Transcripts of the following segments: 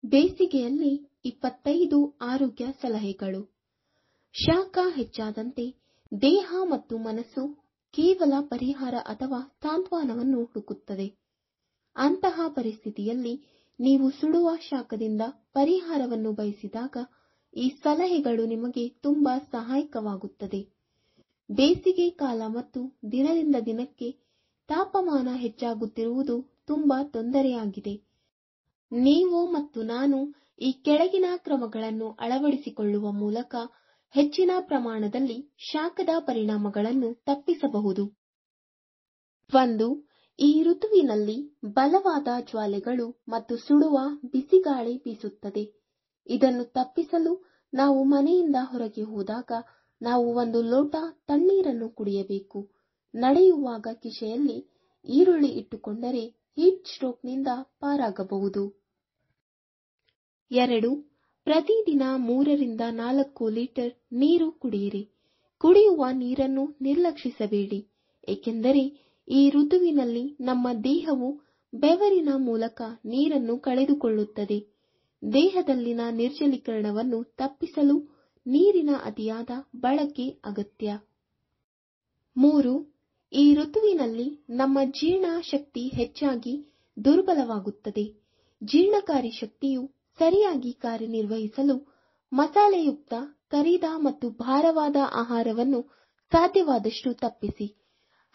ಬೇಸಿಗೆಯಲ್ಲಿ 25 ಆರೋಗ್ಯ ಸಲಹೆಗಳು. ಶಾಖ ಹೆಚ್ಚಾದಂತೆ ದೇಹ ಮತ್ತು ಮನಸ್ಸು ಕೇವಲ ಪರಿಹಾರ ಅಥವಾ ಸಾಂತ್ವನವನ್ನು ಹುಡುಕುತ್ತದೆ. ಅಂತಹ ಪರಿಸ್ಥಿತಿಯಲ್ಲಿ ನೀವು ಸುಡುವ ಶಾಖದಿಂದ ಪರಿಹಾರವನ್ನು ಬಯಸಿದಾಗ ಈ ಸಲಹೆಗಳು ನಿಮಗೆ ತುಂಬಾ ಸಹಾಯಕವಾಗುತ್ತದೆ. ಬೇಸಿಗೆ ಕಾಲ ಮತ್ತು ದಿನದಿಂದ ದಿನಕ್ಕೆ ತಾಪಮಾನ ಹೆಚ್ಚಾಗುತ್ತಿರುವುದು ತುಂಬಾ ತೊಂದರೆಯಾಗಿದೆ. ನೀವು ಮತ್ತು ನಾನು ಈ ಕೆಳಗಿನ ಕ್ರಮಗಳನ್ನು ಅಳವಡಿಸಿಕೊಳ್ಳುವ ಮೂಲಕ ಹೆಚ್ಚಿನ ಪ್ರಮಾಣದಲ್ಲಿ ಶಾಖದ ಪರಿಣಾಮಗಳನ್ನು ತಪ್ಪಿಸಬಹುದು. 1. ಈ ಋತುವಿನಲ್ಲಿ ಬಲವಾದ ಜ್ವಾಲೆಗಳು ಮತ್ತು ಸುಡುವ ಬಿಸಿಗಾಳಿ ಬೀಸುತ್ತದೆ. ಇದನ್ನು ತಪ್ಪಿಸಲು ನಾವು ಮನೆಯಿಂದ ಹೊರಗೆ ಹೋದಾಗ ನಾವು 1 ಲೋಟ ತಣ್ಣೀರನ್ನು ಕುಡಿಯಬೇಕು. ನಡೆಯುವಾಗ ಕಿಸೆಯಲ್ಲಿ ಈರುಳ್ಳಿ ಇಟ್ಟುಕೊಂಡರೆ ಹೀಟ್ ಸ್ಟ್ರೋಕ್ನಿಂದ ಪಾರಾಗಬಹುದು. 2. ಪ್ರತಿದಿನ 3 ರಿಂದ 4 ಲೀಟರ್ ನೀರು ಕುಡಿಯಿರಿ. ಕುಡಿಯುವ ನೀರನ್ನು ನಿರ್ಲಕ್ಷಿಸಬೇಡಿ, ಏಕೆಂದರೆ ಈ ಋತುವಿನಲ್ಲಿ ನಮ್ಮ ದೇಹವು ಬೆವರಿನ ಮೂಲಕ ನೀರನ್ನು ಕಳೆದುಕೊಳ್ಳುತ್ತದೆ. ದೇಹದಲ್ಲಿನ ನಿರ್ಜಲೀಕರಣವನ್ನು ತಪ್ಪಿಸಲು ನೀರಿನ ಅತಿಯಾದ ಬಳಕೆ ಅಗತ್ಯ. 3. ಈ ಋತುವಿನಲ್ಲಿ ನಮ್ಮ ಜೀರ್ಣ ಶಕ್ತಿ ಹೆಚ್ಚಾಗಿ ದುರ್ಬಲವಾಗುತ್ತದೆ. ಜೀರ್ಣಕಾರಿ ಶಕ್ತಿಯು ಸರಿಯಾಗಿ ಕಾರ್ಯನಿರ್ವಹಿಸಲು ಮಸಾಲೆಯುಕ್ತ, ಕರಿದ ಮತ್ತು ಭಾರವಾದ ಆಹಾರವನ್ನು ಸಾಧ್ಯವಾದಷ್ಟು ತಪ್ಪಿಸಿ.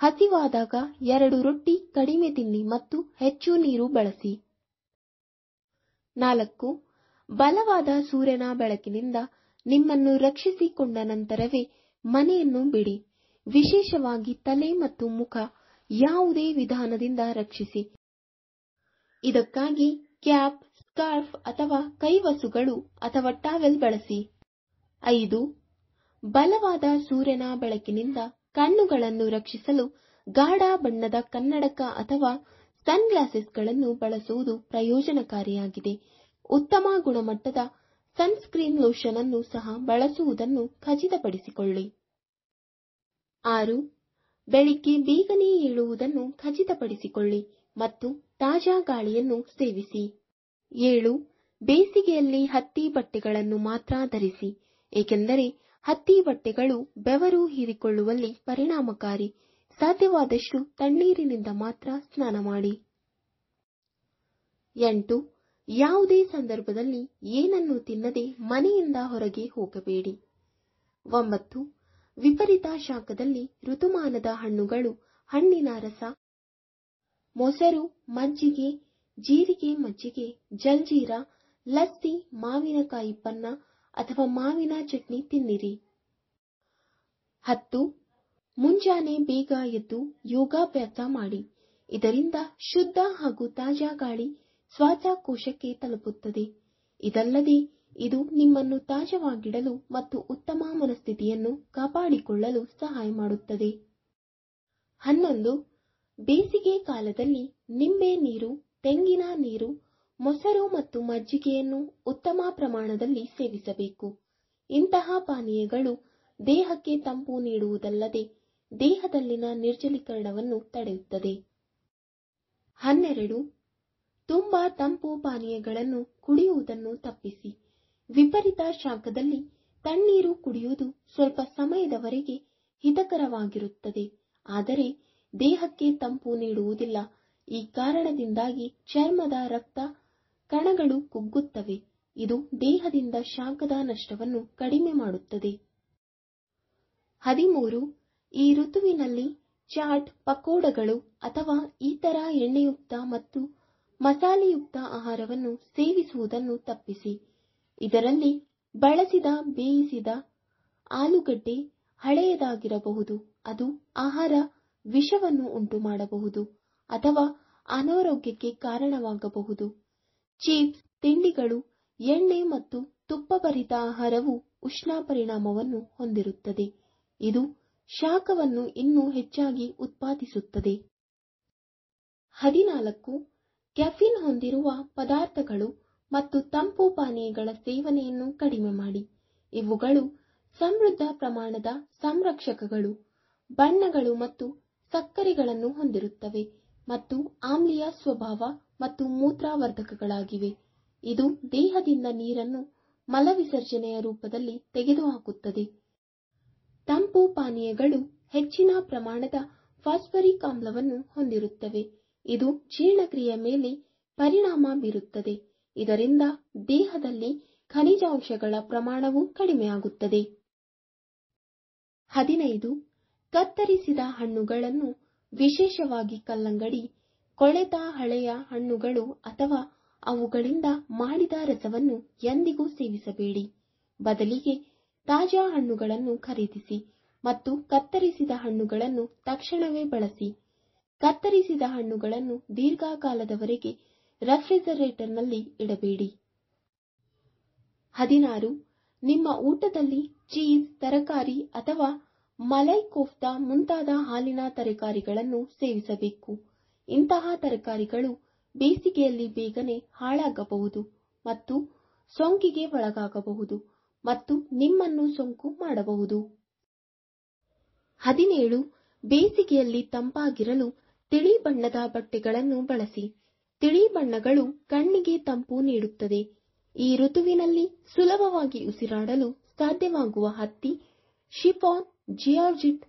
ಹಸಿವಾದಾಗ 2 ರೊಟ್ಟಿ ಕಡಿಮೆ ತಿನ್ನಿ ಮತ್ತು ಹೆಚ್ಚು ನೀರು ಬಳಸಿ. 4. ಬಲವಾದ ಸೂರ್ಯನ ಬೆಳಕಿನಿಂದ ನಿಮ್ಮನ್ನು ರಕ್ಷಿಸಿಕೊಂಡ ನಂತರವೇ ಮನೆಯನ್ನು ಬಿಡಿ. ವಿಶೇಷವಾಗಿ ತಲೆ ಮತ್ತು ಮುಖ ಯಾವುದೇ ವಿಧಾನದಿಂದ ರಕ್ಷಿಸಿ. ಇದಕ್ಕಾಗಿ ಕ್ಯಾಪ್, ಸ್ಕಾರ್ಫ್ ಅಥವಾ ಕೈವಸುಗಳು ಅಥವಾ ಟವೆಲ್ ಬಳಸಿ. 5. ಬಲವಾದ ಸೂರ್ಯನ ಬೆಳಕಿನಿಂದ ಕಣ್ಣುಗಳನ್ನು ರಕ್ಷಿಸಲು ಗಾಢ ಬಣ್ಣದ ಕನ್ನಡಕ ಅಥವಾ ಸನ್ಗ್ಲಾಸೆಸ್ಗಳನ್ನು ಬಳಸುವುದು ಪ್ರಯೋಜನಕಾರಿಯಾಗಿದೆ. ಉತ್ತಮ ಗುಣಮಟ್ಟದ ಸನ್ಸ್ಕ್ರೀನ್ ಲೋಷನ್ ಅನ್ನು ಸಹ ಬಳಸುವುದನ್ನು ಖಚಿತಪಡಿಸಿಕೊಳ್ಳಿ. 6. ಬೆಳಿಗ್ಗೆ ಬೇಗನೆ ಏಳುವುದನ್ನು ಖಚಿತಪಡಿಸಿಕೊಳ್ಳಿ ಮತ್ತು ತಾಜಾ ಗಾಳಿಯನ್ನು ಸೇವಿಸಿ. 7. ಬೇಸಿಗೆಯಲ್ಲಿ ಹತ್ತಿ ಬಟ್ಟೆಗಳನ್ನು ಮಾತ್ರ ಧರಿಸಿ, ಏಕೆಂದರೆ ಹತ್ತಿ ಬಟ್ಟೆಗಳು ಬೆವರು ಹೀರಿಕೊಳ್ಳುವಲ್ಲಿ ಪರಿಣಾಮಕಾರಿ. ಸಾಧ್ಯವಾದಷ್ಟು ತಣ್ಣೀರಿನಿಂದ ಮಾತ್ರ ಸ್ನಾನ ಮಾಡಿ. 8. ಯಾವುದೇ ಸಂದರ್ಭದಲ್ಲಿ ಏನನ್ನು ತಿನ್ನದೆ ಮನೆಯಿಂದ ಹೊರಗೆ ಹೋಗಬೇಡಿ. 9. ವಿಪರೀತ ಶಾಖದಲ್ಲಿ ಋತುಮಾನದ ಹಣ್ಣುಗಳು, ಹಣ್ಣಿನ ರಸ, ಮೊಸರು, ಮಜ್ಜಿಗೆ, ಜೀರಿಗೆ ಮಜ್ಜಿಗೆ, ಜಲ್ಜೀರಾ, ಲಸ್ಸಿ, ಮಾವಿನಕಾಯಿ ಪನ್ನ ಅಥವಾ ಮಾವಿನ ಚಟ್ನಿ ತಿನ್ನಿರಿ. 10. ಮುಂಜಾನೆ ಬೇಗ ಎದ್ದು ಯೋಗಾಭ್ಯಾಸ ಮಾಡಿ. ಇದರಿಂದ ಶುದ್ಧ ಹಾಗೂ ತಾಜಾ ಗಾಳಿ ಶ್ವಾಸಕೋಶಕ್ಕೆ ತಲುಪುತ್ತದೆ. ಇದಲ್ಲದೆ ಇದು ನಿಮ್ಮನ್ನು ತಾಜಾವಾಗಿಡಲು ಮತ್ತು ಉತ್ತಮ ಮನಸ್ಥಿತಿಯನ್ನು ಕಾಪಾಡಿಕೊಳ್ಳಲು ಸಹಾಯ ಮಾಡುತ್ತದೆ. 11. ಬೇಸಿಗೆ ಕಾಲದಲ್ಲಿ ನಿಂಬೆ ನೀರು, ತೆಂಗಿನ ನೀರು, ಮೊಸರು ಮತ್ತು ಮಜ್ಜಿಗೆಯನ್ನು ಉತ್ತಮ ಪ್ರಮಾಣದಲ್ಲಿ ಸೇವಿಸಬೇಕು. ಇಂತಹ ಪಾನೀಯಗಳು ದೇಹಕ್ಕೆ ತಂಪು ನೀಡುವುದಲ್ಲದೆ ದೇಹದಲ್ಲಿನ ನಿರ್ಜಲೀಕರಣವನ್ನು ತಡೆಯುತ್ತದೆ. 12. ತುಂಬಾ ತಂಪು ಪಾನೀಯಗಳನ್ನು ಕುಡಿಯುವುದನ್ನು ತಪ್ಪಿಸಿ. ವಿಪರೀತ ಶಾಖದಲ್ಲಿ ತಣ್ಣೀರು ಕುಡಿಯುವುದು ಸ್ವಲ್ಪ ಸಮಯದವರೆಗೆ ಹಿತಕರವಾಗಿರುತ್ತದೆ, ಆದರೆ ದೇಹಕ್ಕೆ ತಂಪು ನೀಡುವುದಿಲ್ಲ. ಈ ಕಾರಣದಿಂದಾಗಿ ಚರ್ಮದ ರಕ್ತ ಕಣಗಳು ಕುಗ್ಗುತ್ತವೆ. ಇದು ದೇಹದಿಂದ ಶಾಖದ ನಷ್ಟವನ್ನು ಕಡಿಮೆ ಮಾಡುತ್ತದೆ. 13. ಈ ಋತುವಿನಲ್ಲಿ ಚಾಟ್, ಪಕೋಡಗಳು ಅಥವಾ ಇತರ ಎಣ್ಣೆಯುಕ್ತ ಮತ್ತು ಮಸಾಲೆಯುಕ್ತ ಆಹಾರವನ್ನು ಸೇವಿಸುವುದನ್ನು ತಪ್ಪಿಸಿ. ಇದರಲ್ಲಿ ಬಳಸಿದ ಬೇಯಿಸಿದ ಆಲೂಗಡ್ಡೆ ಹಳೆಯದಾಗಿರಬಹುದು, ಅದು ಆಹಾರ ವಿಷವನ್ನು ಉಂಟುಮಾಡಬಹುದು ಅಥವಾ ಅನಾರೋಗ್ಯಕ್ಕೆ ಕಾರಣವಾಗಬಹುದು. ಚಿಪ್ಸ್, ತಿಂಡಿಗಳು, ಎಣ್ಣೆ ಮತ್ತು ತುಪ್ಪಭರಿತ ಆಹಾರವು ಉಷ್ಣ ಪರಿಣಾಮವನ್ನು ಹೊಂದಿರುತ್ತದೆ. ಇದು ಶಾಖವನ್ನು ಇನ್ನೂ ಹೆಚ್ಚಾಗಿ ಉತ್ಪಾದಿಸುತ್ತದೆ. 14. ಕ್ಯಾಫೀನ್ ಹೊಂದಿರುವ ಪದಾರ್ಥಗಳು ಮತ್ತು ತಂಪು ಪಾನೀಯಗಳ ಸೇವನೆಯನ್ನು ಕಡಿಮೆ ಮಾಡಿ. ಇವುಗಳು ಸಮೃದ್ಧ ಪ್ರಮಾಣದ ಸಂರಕ್ಷಕಗಳು, ಬಣ್ಣಗಳು ಮತ್ತು ಸಕ್ಕರೆಗಳನ್ನು ಹೊಂದಿರುತ್ತವೆ ಮತ್ತು ಆಮ್ಲೀಯ ಸ್ವಭಾವ ಮತ್ತು ಮೂತ್ರವರ್ಧಕಗಳಾಗಿವೆ. ಇದು ದೇಹದಿಂದ ನೀರನ್ನು ಮಲವಿಸರ್ಜನೆಯ ರೂಪದಲ್ಲಿ ತೆಗೆದುಹಾಕುತ್ತದೆ. ತಂಪು ಪಾನೀಯಗಳು ಹೆಚ್ಚಿನ ಪ್ರಮಾಣದ ಫಾಸ್ಫರಿಕ್ ಆಮ್ಲವನ್ನು ಹೊಂದಿರುತ್ತವೆ. ಇದು ಜೀರ್ಣಕ್ರಿಯೆಯ ಮೇಲೆ ಪರಿಣಾಮ ಬೀರುತ್ತದೆ. ಇದರಿಂದ ದೇಹದಲ್ಲಿ ಖನಿಜಾಂಶಗಳ ಪ್ರಮಾಣವು ಕಡಿಮೆಯಾಗುತ್ತದೆ. 15. ಕತ್ತರಿಸಿದ ಹಣ್ಣುಗಳನ್ನು, ವಿಶೇಷವಾಗಿ ಕಲ್ಲಂಗಡಿ, ಕೊಳೆತ ಹಳೆಯ ಹಣ್ಣುಗಳು ಅಥವಾ ಅವುಗಳಿಂದ ಮಾಡಿದ ರಸವನ್ನು ಎಂದಿಗೂ ಸೇವಿಸಬೇಡಿ. ಬದಲಿಗೆ ತಾಜಾ ಹಣ್ಣುಗಳನ್ನು ಖರೀದಿಸಿ ಮತ್ತು ಕತ್ತರಿಸಿದ ಹಣ್ಣುಗಳನ್ನು ತಕ್ಷಣವೇ ಬಳಸಿ. ಕತ್ತರಿಸಿದ ಹಣ್ಣುಗಳನ್ನು ದೀರ್ಘಕಾಲದವರೆಗೆ ರೆಫ್ರಿಜರೇಟರ್ನಲ್ಲಿ ಇಡಬೇಡಿ. 16. ನಿಮ್ಮ ಊಟದಲ್ಲಿ ಚೀಸ್, ತರಕಾರಿ ಅಥವಾ ಮಲೈ ಕೋಫ್ತಾ ಮುಂತಾದ ಹಾಲಿನ ತರಕಾರಿಗಳನ್ನು ಸೇವಿಸಬೇಕು. ಇಂತಹ ತರಕಾರಿಗಳು ಬೇಸಿಗೆಯಲ್ಲಿ ಬೇಗನೆ ಹಾಳಾಗಬಹುದು ಮತ್ತು ಸೋಂಕಿಗೆ ಒಳಗಾಗಬಹುದು ಮತ್ತು ನಿಮ್ಮನ್ನು ಸೋಂಕು ಮಾಡಬಹುದು. 17. ಬೇಸಿಗೆಯಲ್ಲಿ ತಂಪಾಗಿರಲು ತಿಳಿ ಬಣ್ಣದ ಬಟ್ಟೆಗಳನ್ನು ಬಳಸಿ. ತಿಳಿ ಬಣ್ಣಗಳು ಕಣ್ಣಿಗೆ ತಂಪು ನೀಡುತ್ತದೆ. ಈ ಋತುವಿನಲ್ಲಿ ಸುಲಭವಾಗಿ ಉಸಿರಾಡಲು ಸಾಧ್ಯವಾಗುವ ಹತ್ತಿ, ಶಿಫಾನ್, ಜಾರ್ಜೆಟ್,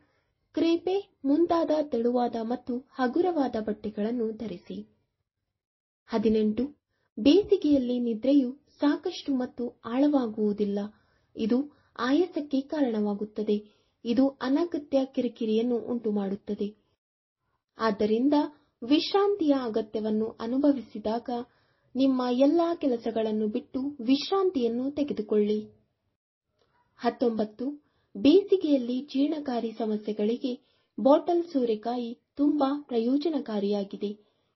ಕ್ರೇಪೆ ಮುಂತಾದ ತೆಳುವಾದ ಮತ್ತು ಹಗುರವಾದ ಬಟ್ಟೆಗಳನ್ನು ಧರಿಸಿ. 18. ಬೇಸಿಗೆಯಲ್ಲಿ ನಿದ್ರೆಯು ಸಾಕಷ್ಟು ಮತ್ತು ಆಳವಾಗುವುದಿಲ್ಲ. ಇದು ಆಯಾಸಕ್ಕೆ ಕಾರಣವಾಗುತ್ತದೆ. ಇದು ಅನಗತ್ಯ ಕಿರಿಕಿರಿಯನ್ನು ಉಂಟುಮಾಡುತ್ತದೆ. ಆದ್ದರಿಂದ ವಿಶ್ರಾಂತಿಯ ಅಗತ್ಯವನ್ನು ಅನುಭವಿಸಿದಾಗ ನಿಮ್ಮ ಎಲ್ಲಾ ಕೆಲಸಗಳನ್ನು ಬಿಟ್ಟು ವಿಶ್ರಾಂತಿಯನ್ನು ತೆಗೆದುಕೊಳ್ಳಿ. 19. ಬೇಸಿಗೆಯಲ್ಲಿ ಜೀರ್ಣಕಾರಿ ಸಮಸ್ಯೆಗಳಿಗೆ ಬಾಟಲ್ ಸೋರೆಕಾಯಿ ತುಂಬಾ ಪ್ರಯೋಜನಕಾರಿಯಾಗಿದೆ.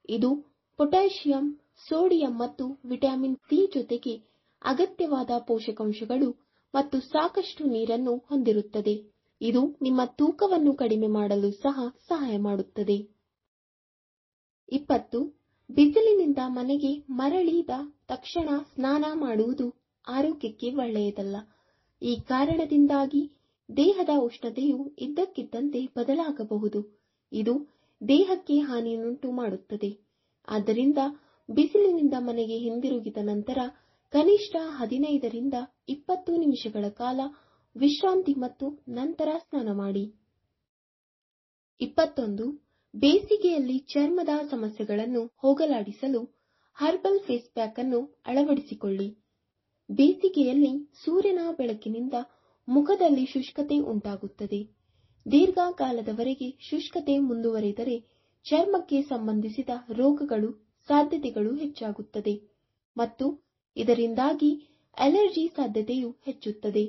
ಇದು ಪೊಟ್ಯಾಷಿಯಂ, ಸೋಡಿಯಂ ಮತ್ತು ವಿಟಮಿನ್ ಸಿ ಜೊತೆಗೆ ಅಗತ್ಯವಾದ ಪೋಷಕಾಂಶಗಳು ಮತ್ತು ಸಾಕಷ್ಟು ನೀರನ್ನು ಹೊಂದಿರುತ್ತದೆ. ಇದು ನಿಮ್ಮ ತೂಕವನ್ನು ಕಡಿಮೆ ಮಾಡಲು ಸಹ ಸಹಾಯ ಮಾಡುತ್ತದೆ. 20. ಬಿಸಿಲಿನಿಂದ ಮನೆಗೆ ಮರಳಿದ ತಕ್ಷಣ ಸ್ನಾನ ಮಾಡುವುದು ಆರೋಗ್ಯಕ್ಕೆ ಒಳ್ಳೆಯದಲ್ಲ. ಈ ಕಾರಣದಿಂದಾಗಿ ದೇಹದ ಉಷ್ಣತೆಯು ಇದ್ದಕ್ಕಿದ್ದಂತೆ ಬದಲಾಗಬಹುದು. ಇದು ದೇಹಕ್ಕೆ ಹಾನಿಯನ್ನುಂಟು ಮಾಡುತ್ತದೆ. ಆದ್ದರಿಂದ ಬಿಸಿಲಿನಿಂದ ಮನೆಗೆ ಹಿಂದಿರುಗಿದ ನಂತರ ಕನಿಷ್ಠ 15 ರಿಂದ 20 ನಿಮಿಷಗಳ ಕಾಲ ವಿಶ್ರಾಂತಿ ಮತ್ತು ನಂತರ ಸ್ನಾನ ಮಾಡಿ. 21. ಬೇಸಿಗೆಯಲ್ಲಿ ಚರ್ಮದ ಸಮಸ್ಯೆಗಳನ್ನು ಹೋಗಲಾಡಿಸಲು ಹರ್ಬಲ್ ಫೇಸ್ ಪ್ಯಾಕ್ ಅನ್ನು ಅಳವಡಿಸಿಕೊಳ್ಳಿ. ಬೇಸಿಗೆಯಲ್ಲಿ ಸೂರ್ಯನ ಬೆಳಕಿನಿಂದ ಮುಖದಲ್ಲಿ ಶುಷ್ಕತೆ ಉಂಟಾಗುತ್ತದೆ. ದೀರ್ಘಕಾಲದವರೆಗೆ ಶುಷ್ಕತೆ ಮುಂದುವರೆದರೆ ಚರ್ಮಕ್ಕೆ ಸಂಬಂಧಿಸಿದ ರೋಗಗಳು ಸಾಧ್ಯತೆಗಳು ಹೆಚ್ಚಾಗುತ್ತದೆ ಮತ್ತು ಇದರಿಂದಾಗಿ ಅಲರ್ಜಿ ಸಾಧ್ಯತೆಯೂ ಹೆಚ್ಚುತ್ತದೆ.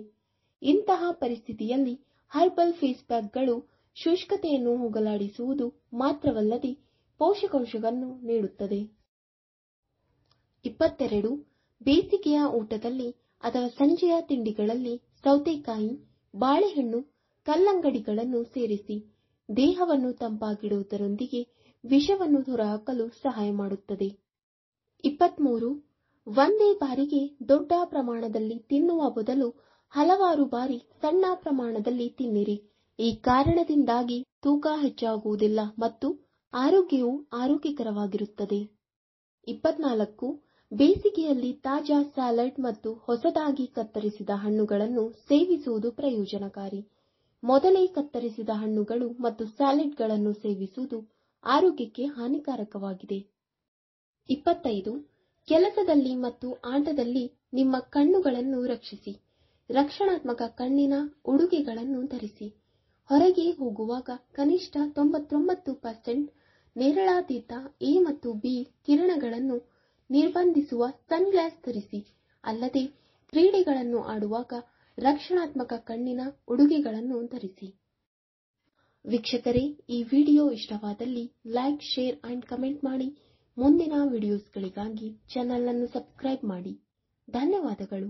ಇಂತಹ ಪರಿಸ್ಥಿತಿಯಲ್ಲಿ ಹರ್ಬಲ್ ಫೇಸ್ ಪ್ಯಾಕ್ಗಳು ಶುಷ್ಕತೆಯನ್ನು ಹೋಗಲಾಡಿಸುವುದು ಮಾತ್ರವಲ್ಲದೆ ಪೋಷಕಾಂಶಗಳನ್ನು ನೀಡುತ್ತದೆ. 22. ಬೇಸಿಗೆಯ ಊಟದಲ್ಲಿ ಅಥವಾ ಸಂಜೆಯ ತಿಂಡಿಗಳಲ್ಲಿ ಸೌತೆಕಾಯಿ, ಬಾಳೆಹಣ್ಣು, ಕಲ್ಲಂಗಡಿಗಳನ್ನು ಸೇರಿಸಿ. ದೇಹವನ್ನು ತಂಪಾಗಿಡುವುದರೊಂದಿಗೆ ವಿಷವನ್ನು ಹೊರಹಾಕಲು ಸಹಾಯ ಮಾಡುತ್ತದೆ. 23. ಒಂದೇ ಬಾರಿಗೆ ದೊಡ್ಡ ಪ್ರಮಾಣದಲ್ಲಿ ತಿನ್ನುವ ಬದಲು ಹಲವಾರು ಬಾರಿ ಸಣ್ಣ ಪ್ರಮಾಣದಲ್ಲಿ ತಿನ್ನಿರಿ. ಈ ಕಾರಣದಿಂದಾಗಿ ತೂಕ ಹೆಚ್ಚಾಗುವುದಿಲ್ಲ ಮತ್ತು ಆರೋಗ್ಯವು ಆರೋಗ್ಯಕರವಾಗಿರುತ್ತದೆ. 24. ಬೇಸಿಗೆಯಲ್ಲಿ ತಾಜಾ ಸಲಾಡ್ ಮತ್ತು ಹೊಸದಾಗಿ ಕತ್ತರಿಸಿದ ಹಣ್ಣುಗಳನ್ನು ಸೇವಿಸುವುದು ಪ್ರಯೋಜನಕಾರಿ. ಮೊದಲೇ ಕತ್ತರಿಸಿದ ಹಣ್ಣುಗಳು ಮತ್ತು ಸಲಾಡ್ಗಳನ್ನು ಸೇವಿಸುವುದು ಆರೋಗ್ಯಕ್ಕೆ ಹಾನಿಕಾರಕವಾಗಿದೆ. 25. ಕೆಲಸದಲ್ಲಿ ಮತ್ತು ಆಟದಲ್ಲಿ ನಿಮ್ಮ ಕಣ್ಣುಗಳನ್ನು ರಕ್ಷಿಸಿ. ರಕ್ಷಣಾತ್ಮಕ ಕಣ್ಣಿನ ಉಡುಗೆಗಳನ್ನು ಧರಿಸಿ. ಹೊರಗೆ ಹೋಗುವಾಗ ಕನಿಷ್ಠ 99% ನೇರಳಾತೀತ ಎ ಮತ್ತು ಬಿ ಕಿರಣಗಳನ್ನು ನಿರ್ಬಂಧಿಸುವ ಸನ್ಗ್ಲಾಸ್ ಧರಿಸಿ. ಅಲ್ಲದೆ ಕ್ರೀಡೆಗಳನ್ನು ಆಡುವಾಗ ರಕ್ಷಣಾತ್ಮಕ ಕಣ್ಣಿನ ಉಡುಗೆಗಳನ್ನು ಧರಿಸಿ. ವೀಕ್ಷಕರೇ, ಈ ವಿಡಿಯೋ ಇಷ್ಟವಾದಲ್ಲಿ ಲೈಕ್, ಶೇರ್ ಅಂಡ್ ಕಮೆಂಟ್ ಮಾಡಿ. ಮುಂದಿನ ವಿಡಿಯೋಸ್ಗಳಿಗಾಗಿ ಚಾನೆಲ್ ಅನ್ನು ಸಬ್ಸ್ಕ್ರೈಬ್ ಮಾಡಿ. ಧನ್ಯವಾದಗಳು.